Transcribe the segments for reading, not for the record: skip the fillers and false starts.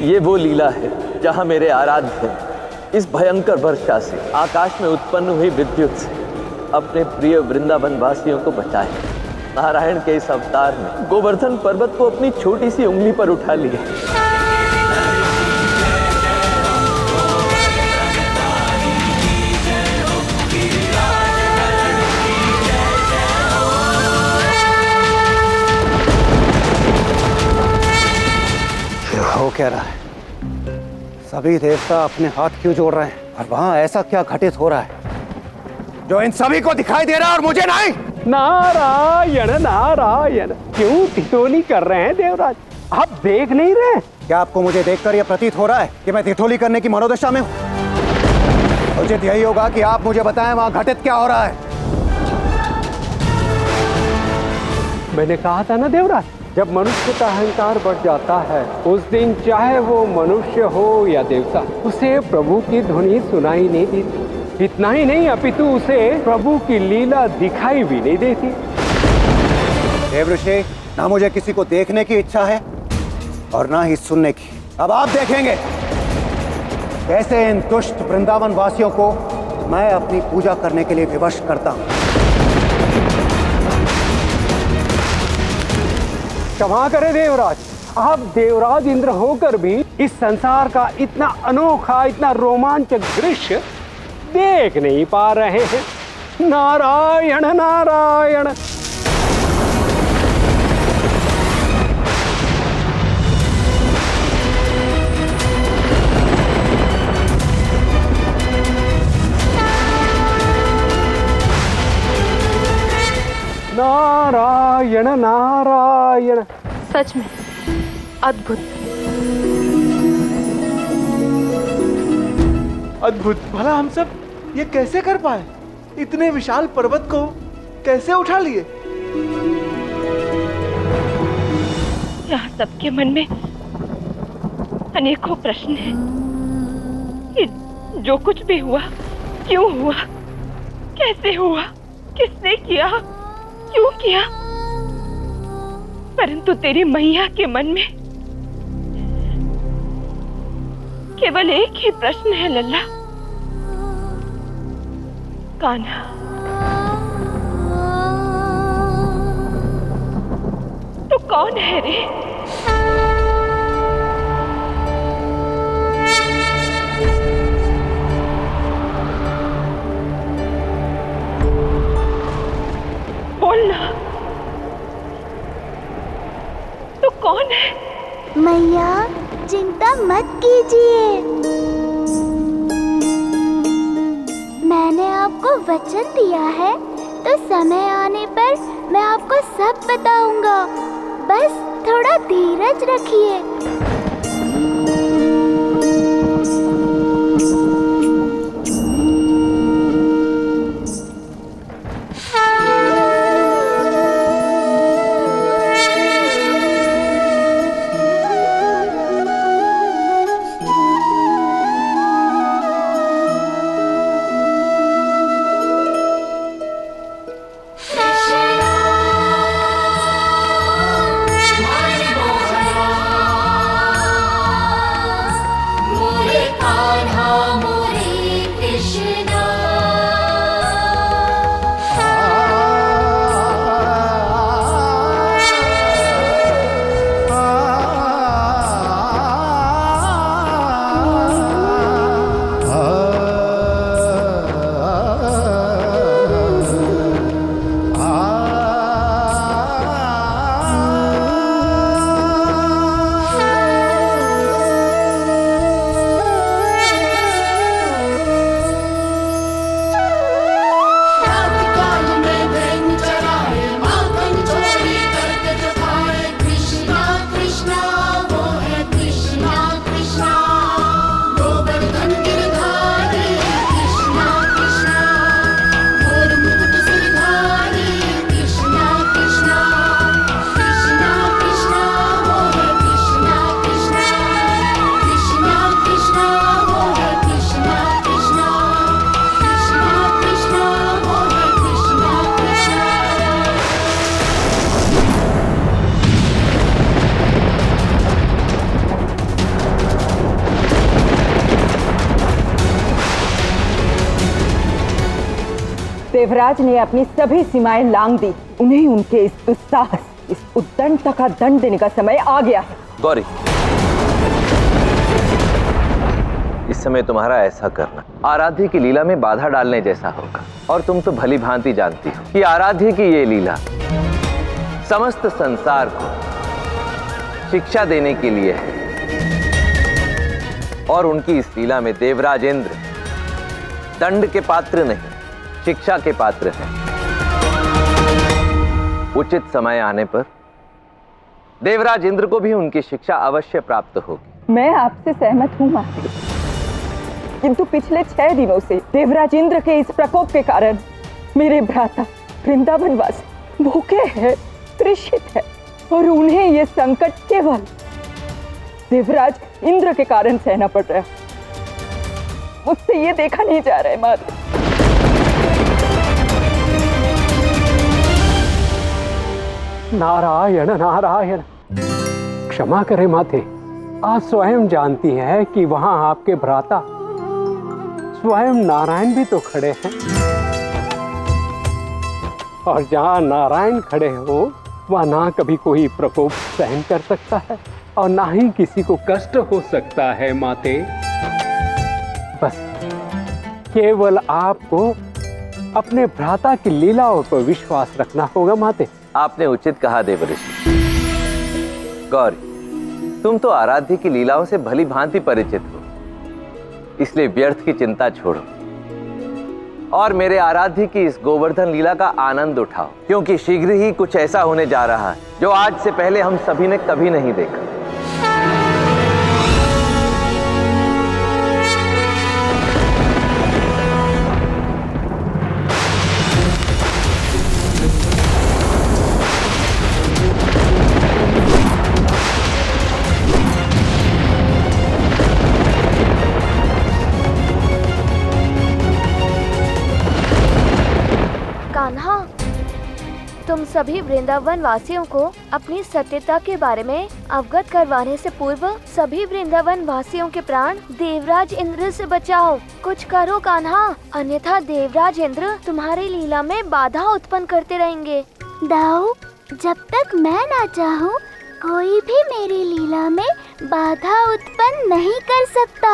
ये वो लीला है जहाँ मेरे आराध्य इस भयंकर वर्षा से, आकाश में उत्पन्न हुई विद्युत से अपने प्रिय वृंदावन वासियों को बचाए। नारायण के इस अवतार में गोवर्धन पर्वत को अपनी छोटी सी उंगली पर उठा लिया। हो क्या रहा है? सभी देवता अपने हाथ क्यों जोड़ रहे हैं और वहां ऐसा क्या घटित हो रहा है जो इन सभी को दिखाई दे रहा है और मुझे नहीं? नारायण नारायण, क्यों ठिठोली कर रहे हैं देवराज? आप देख नहीं रहे? क्या आपको मुझे देखकर यह प्रतीत हो रहा है कि मैं ठिठोली करने की मनोदशा में हूं? उचित यही होगा कि आप मुझे बताएं वहां घटित क्या हो रहा है। मैंने कहा था ना देवराज, जब मनुष्य का अहंकार बढ़ जाता है उस दिन चाहे वो मनुष्य हो या देवता, उसे प्रभु की ध्वनि सुनाई नहीं देती। इतना ही नहीं, अपितु उसे प्रभु की लीला दिखाई भी नहीं देती। देवऋषि, ना मुझे किसी को देखने की इच्छा है और ना ही सुनने की। अब आप देखेंगे कैसे इन दुष्ट वृंदावन वासियों को मैं अपनी पूजा करने के लिए विवश करता हूं। क्षमा करें देवराज, आप देवराज इंद्र होकर भी इस संसार का इतना अनोखा, इतना रोमांचक दृश्य देख नहीं पा रहे हैं। नारायण नारायण। नारायण नारायण। सच में अद्भुत। अद्भुत। भला हम सब ये कैसे कर पाए? इतने विशाल पर्वत को कैसे उठा लिए? यहाँ सबके मन में अनेकों प्रश्न हैं कि जो कुछ भी हुआ, क्यों हुआ, कैसे हुआ, किसने किया, क्यों किया। परंतु तेरी मैया के मन में केवल एक ही प्रश्न है लल्ला। कान्हा, तू कौन है रे? बोलना, तू कौन है? मैया, चिंता मत कीजिए, मैंने आपको वचन दिया है तो समय आने पर मैं आपको सब बताऊंगा। बस थोड़ा धीरज रखिए। देवराज ने अपनी सभी सीमाएं लांघ दी। उन्हें उनके इस दुस्साहस, इस उद्दंडता का दंड देने का समय आ गया है। गौरी, इस समय तुम्हारा ऐसा करना आराध्य की लीला में बाधा डालने जैसा होगा। और तुम तो भली भांति जानती हो कि आराध्य की ये लीला समस्त संसार को शिक्षा देने के लिए है। और उनकी इस लीला में देवराज इंद्र दंड के पात्र नहीं, शिक्षा के पात्र हैं। उचित समय आने पर देवराज इंद्र को भी उनकी शिक्षा अवश्य प्राप्त होगी। मैं आपसे सहमत हूँ माते, किंतु पिछले 6 दिनों से देवराज इंद्र के इस प्रकोप के कारण मेरे भ्राता वृंदावनवासी भूखे हैं, तृषित है, और उन्हें ये संकट केवल देवराज इंद्र के कारण सहना पड़ रहा है। मुझसे ये देखा नहीं जा रहा है माते। नारायण नारायण। क्षमा करें माते, आप स्वयं जानती हैं कि वहां आपके भ्राता स्वयं नारायण भी तो खड़े हैं, और जहां नारायण खड़े हो वहां ना कभी कोई प्रकोप सहन कर सकता है और ना ही किसी को कष्ट हो सकता है माते। बस केवल आपको अपने भ्राता की लीलाओं पर विश्वास रखना होगा माते। आपने उचित कहा देवऋषि। गौरी, तुम तो आराध्य की लीलाओं से भली भांति परिचित हो, इसलिए व्यर्थ की चिंता छोड़ो और मेरे आराध्य की इस गोवर्धन लीला का आनंद उठाओ, क्योंकि शीघ्र ही कुछ ऐसा होने जा रहा है जो आज से पहले हम सभी ने कभी नहीं देखा। तुम सभी वृंदावन वासियों को अपनी सत्यता के बारे में अवगत करवाने से पूर्व सभी वृंदावन वासियों के प्राण देवराज इंद्र से बचाओ। कुछ करो कान्हा, अन्यथा देवराज इंद्र तुम्हारी लीला में बाधा उत्पन्न करते रहेंगे। दाऊ, जब तक मैं ना चाहूँ कोई भी मेरी लीला में बाधा उत्पन्न नहीं कर सकता।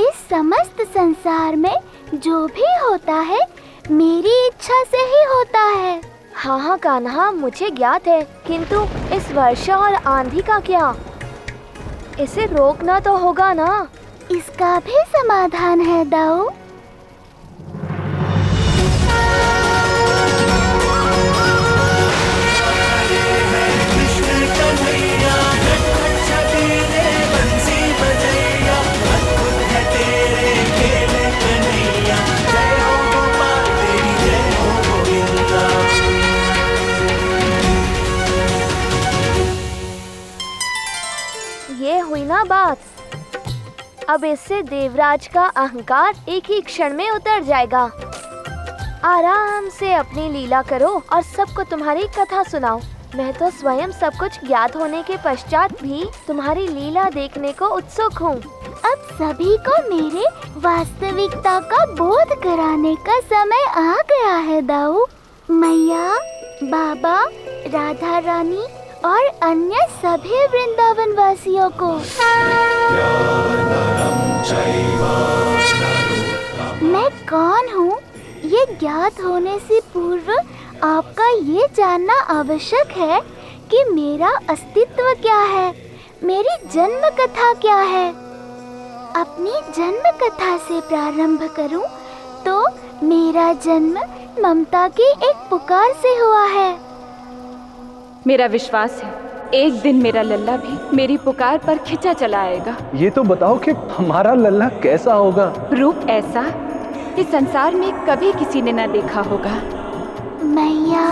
इस समस्त संसार में जो भी होता है मेरी इच्छा से ही होता है। हाँ हाँ कान्हा, मुझे ज्ञात है, किंतु इस वर्षा और आंधी का क्या? इसे रोकना तो होगा ना। इसका भी समाधान है दाऊ। ये हुई ना बात। अब इससे देवराज का अहंकार एक ही क्षण में उतर जाएगा। आराम से अपनी लीला करो और सबको तुम्हारी कथा सुनाओ। मैं तो स्वयं सब कुछ ज्ञात होने के पश्चात भी तुम्हारी लीला देखने को उत्सुक हूँ। अब सभी को मेरे वास्तविकता का बोध कराने का समय आ गया है दाऊ। मैया, बाबा, राधा रानी और अन्य सभी वृंदावन वासियों को मैं कौन हूँ ये ज्ञात होने से पूर्व आपका ये जानना आवश्यक है कि मेरा अस्तित्व क्या है, मेरी जन्म कथा क्या है। अपनी जन्म कथा से प्रारंभ करूं तो मेरा जन्म ममता की एक पुकार से हुआ है। मेरा विश्वास है एक दिन मेरा लल्ला भी मेरी पुकार पर खिंचा चला आएगा। ये तो बताओ कि हमारा लल्ला कैसा होगा? रूप ऐसा कि संसार में कभी किसी ने न देखा होगा। मैया,